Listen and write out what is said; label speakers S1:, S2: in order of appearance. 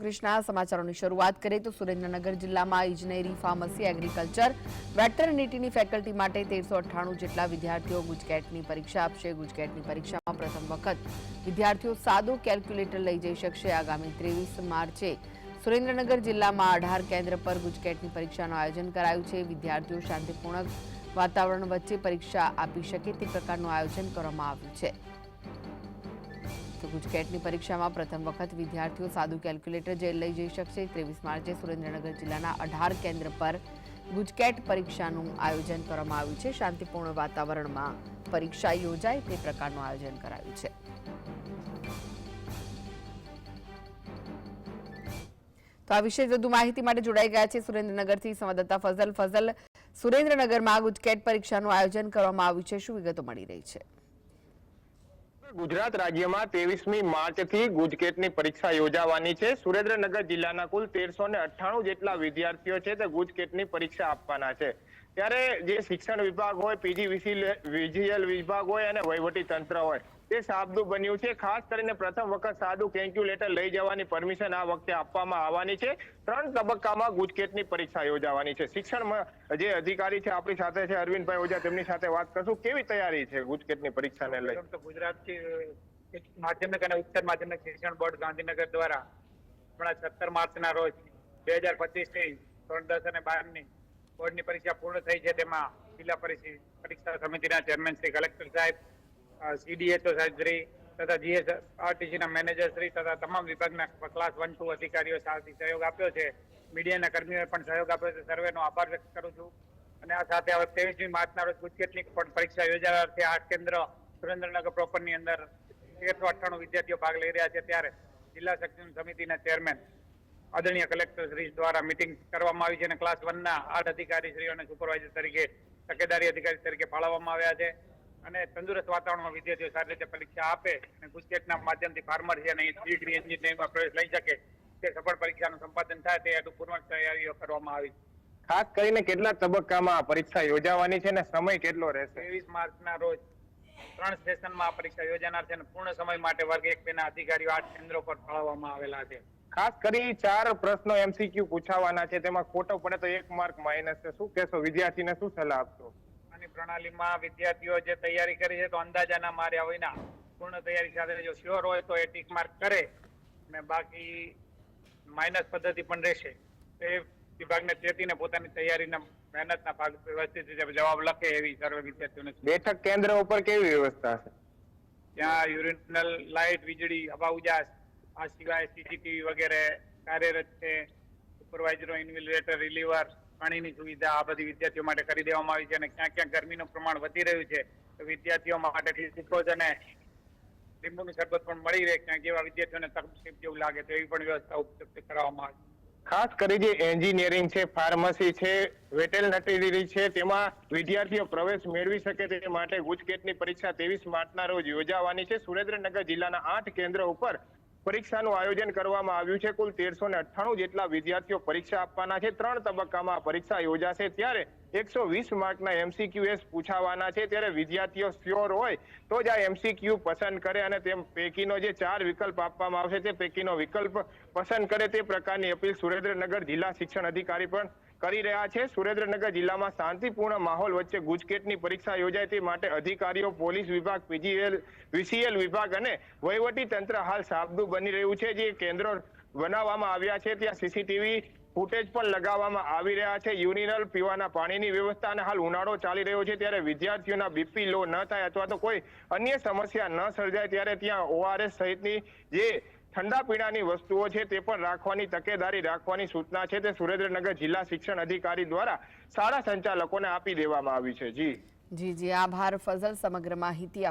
S1: કૃષ્ણા સમાચારોની શરૂઆત કરીએ તો સુરેન્દ્રનગર જિલ્લામાં ઇજનેરી, ફાર્મસી, એગ્રીકલ્ચર, વેટરનિટીની ફેકલ્ટી માટે 1398 જેટલા વિદ્યાર્થીઓ ગુજકેટની પરીક્ષા આપશે। ગુજકેટની પરીક્ષામાં પ્રથમ વખત વિદ્યાર્થીઓ સાદો કેલ્ક્યુલેટર લઈ જઈ શકશે। આગામી 23 માર્ચે સુરેન્દ્રનગર જિલ્લામાં 18 કેન્દ્ર પર ગુજકેટની પરીક્ષાનું આયોજન કરાયું છે। વિદ્યાર્થીઓ શાંતિપૂર્ણ વાતાવરણ વચ્ચે પરીક્ષા આપી શકે તે પ્રકારનું આયોજન કરવામાં આવ્યું છે। ગુજકેટની પરીક્ષામાં પ્રથમ વખત વિદ્યાર્થીઓ સાદું કેલ્ક્યુલેટર લઈ જઈ શકશે। 23 માર્ચે સુરેન્દ્રનગર જિલ્લાના 18 કેન્દ્ર પર ગુજકેટ પરીક્ષાનું આયોજન કરવામાં આવ્યું છે। શાંતિપૂર્ણ વાતાવરણમાં પરીક્ષા યોજાય તે પ્રકારનું આયોજન કરાયું છે। તો આ વિશે વધુ માહિતી માટે જોડાઈ ગયા છે સુરેન્દ્રનગરથી સંવાદદાતા ફઝલ। ફઝલ, સુરેન્દ્રનગરમાં ગુજકેટ પરીક્ષાનું આયોજન કરવામાં આવ્યું છે, શું વિગતો મળી રહી છે?
S2: ગુજરાત રાજ્યમાં 23મી માર્ચથી ગુજકેટની પરીક્ષા યોજાવાની છે। સુરેન્દ્રનગર જિલ્લાના કુલ 1398 જેટલા વિદ્યાર્થીઓ છે તે ગુજકેટની પરીક્ષા આપવાના છે। ત્યારે જે શિક્ષણ વિભાગ હોય, પીજીવીસીએલ વિભાગ હોય અને વહીવટી તંત્ર હોય તે સાબદું બન્યું છે। ખાસ કરીને પ્રથમ વખત સાદું કેલ્ક્યુલેટર લઈ જવાની પરમિશન આ વખતે આપવામાં આવવાની છે। 3 તબક્કામાં ગુજકેટની પરીક્ષા યોજાવાની છે। શિક્ષણમાં જે અધિકારી છે આપણી સાથે છે અરવિંદભાઈ ઓઝા, તેમની સાથે વાત કરશું। કેવી તૈયારી છે ગુજકેટની પરીક્ષાને લઈ?
S3: તો ગુજરાત માધ્યમિક અને ઉચ્ચતર માધ્યમિક શિક્ષણ બોર્ડ ગાંધીનગર દ્વારા 17 માર્ચના રોજ 2025ની ધોરણ 10 અને 12ની બોર્ડની પરીક્ષા પૂર્ણ થઈ છે। તેમાં જિલ્લા પરીક્ષા સમિતિના ચેરમેન શ્રી કલેક્ટર સાહેબ, CDHO સાહેબ શ્રી તથા GSRTCના મેનેજર શ્રી તથા તમામ વિભાગના ક્લાસ 1 2 અધિકારીઓ સાથે સહયોગ આપ્યો છે। મીડિયાના કર્મીઓએ પણ સહયોગ આપ્યો છે, સર્વેનો આભાર વ્યક્ત કરું છું। અને આ સાથે હવે 23મી માર્ચના રોજ ગુજકેટની પણ પરીક્ષા યોજાનાર છે। 8 કેન્દ્ર સુરેન્દ્રનગર પ્રોપરની અંદર 1398 વિદ્યાર્થીઓ ભાગ લઈ રહ્યા છે। ત્યારે જિલ્લા શિક્ષણ સમિતિના ચેરમેન આદરણીય કલેક્ટર શ્રી દ્વારા મીટિંગ કરવામાં આવી છે અને ક્લાસ 1ના 8 અધિકારી શ્રીઓને સુપરવાઇઝર તરીકે, તકેદારી અધિકારી તરીકે ફાળવવામાં આવ્યા છે અને તંદુરસ્ત વાતાવરણમાં વિદ્યાર્થીઓ સારી રીતે પરીક્ષા આપે અને ગુજકેટના માધ્યમથી ફાર્મર છે અને ડિગ્રી એન્જિનિયરિંગમાં પ્રવેશ લઈ શકે તે સફળ પરીક્ષાનું સંપાદન થાય તે હેતુ પૂર્વક તૈયારીઓ કરવામાં આવી છે।
S2: ખાસ કરીને કેટલા તબક્કામાં પરીક્ષા યોજાવાની છે અને સમય કેટલો રહેશે?
S3: 23 માર્ચના રોજ 3 સેશનમાં આ પરીક્ષા યોજાનાર છે અને પૂર્ણ સમય માટે વર્ગ 1 2ના અધિકારીઓ 8 કેન્દ્રો પર ફાળવવામાં આવેલા છે।
S2: ખાસ કરી 4 પ્રશ્નો MCQ પૂછાવાના છે, તેમાં ખોટો પડે તો 1 માર્ક માઇનસ છે। શું કહેશો? વિદ્યાર્થીને શું સલાહ આપશો?
S3: આની પ્રણાલીમાં વિદ્યાર્થીઓ જે તૈયારી કરી છે તો અંદાજાના માર્યા વિના પૂર્ણ તૈયારી સાથે જો શ્યોર હોય તો એ ટીક માર્ક કરે અને બાકી માઇનસ પદ્ધતિ પણ રહેશે। એ વિભાગને ચેતીને પોતાની તૈયારીના મહેનતના ભાગ વ્યવસ્થિત રીતે જવાબ લખે એવી સર્વે વિદ્યાર્થીઓને।
S2: બેઠક કેન્દ્ર ઉપર કેવી વ્યવસ્થા છે?
S3: ત્યાં યુરિનલ લાઇટ, વીજળી, હવા ઉજાસ, આ સિવાય CCTV વગેરે કાર્યરત છે। સુપરવાઇઝરો, ઇન્વિલેટર, રિલીવર, પાણીની સુવિધા આ બધી વિદ્યાર્થીઓ માટે કરી દેવામાં આવી છે અને ક્યાં ક્યાં ગરમીનું પ્રમાણ વધી રહ્યું છે તો વિદ્યાર્થીઓ માટે ગ્લુકોઝ અને લીંબુનું શરબત પણ મળી રહે, ક્યાંક એવા વિદ્યાર્થીઓને તકલીફ જેવું લાગે તો એવી પણ વ્યવસ્થા ઉપલબ્ધ કરાવવામાં આવી છે।
S2: ખાસ કરી જે એન્જિનિયરિંગ છે, ફાર્મસી છે, વેટરનિટી છે, તેમાં વિદ્યાર્થીઓ પ્રવેશ મેળવી શકે તે માટે ગુજકેટની પરીક્ષા 23 માર્ચના રોજ યોજાવાની છે। સુરેન્દ્રનગર જિલ્લાના 8 કેન્દ્ર ઉપર પરીક્ષાનું આયોજન કરવામાં આવ્યું છે। કુલ 1398 જેટલા વિદ્યાર્થીઓ પરીક્ષા આપવાના છે। 3 તબક્કામાં પરીક્ષા યોજાશે। ત્યારે 120 માર્કના MCQs પૂછાવાના છે। ત્યારે વિદ્યાર્થીઓ શ્યોર હોય તો જ આ MCQ પસંદ કરે અને તેમ પૈકીનો જે 4 વિકલ્પ આપવામાં આવશે તે પૈકીનો વિકલ્પ પસંદ કરે તે પ્રકારની અપીલ સુરેન્દ્રનગર જિલ્લા શિક્ષણ અધિકારી પણ કરી રહ્યા છે। સુરેન્દ્રનગર જિલ્લામાં શાંતિપૂર્ણ માહોલ વચ્ચે ગુજકેટની પરીક્ષા યોજાય તે માટે અધિકારીઓ, પોલીસ વિભાગ, પીજીવીસીએલ વિભાગ અને વહીવટી તંત્ર હાલ સાબદું બની રહ્યું છે। જે કેન્દ્રો બનાવવામાં આવ્યા છે ત્યાં CCTV ફૂટેજ પણ લગાવવામાં આવી રહ્યા છે। યુરિનલ, પીવાના પાણીની વ્યવસ્થા અને હાલ ઉનાળો ચાલી રહ્યો છે ત્યારે વિદ્યાર્થીઓના BP લો ન થાય અથવા તો કોઈ અન્ય સમસ્યા ન સર્જાય ત્યારે ત્યાં ORS સહિતની જે ઠંડા પીણાની વસ્તુઓ છે તે પણ રાખવાની, તકેદારી રાખવાની સૂચના છે તે સુરેન્દ્રનગર જિલ્લા શિક્ષણ અધિકારી દ્વારા શાળા સંચાલકોને આપી દેવામાં આવી છે। જી
S1: આભાર ફઝલ સમગ્ર માહિતી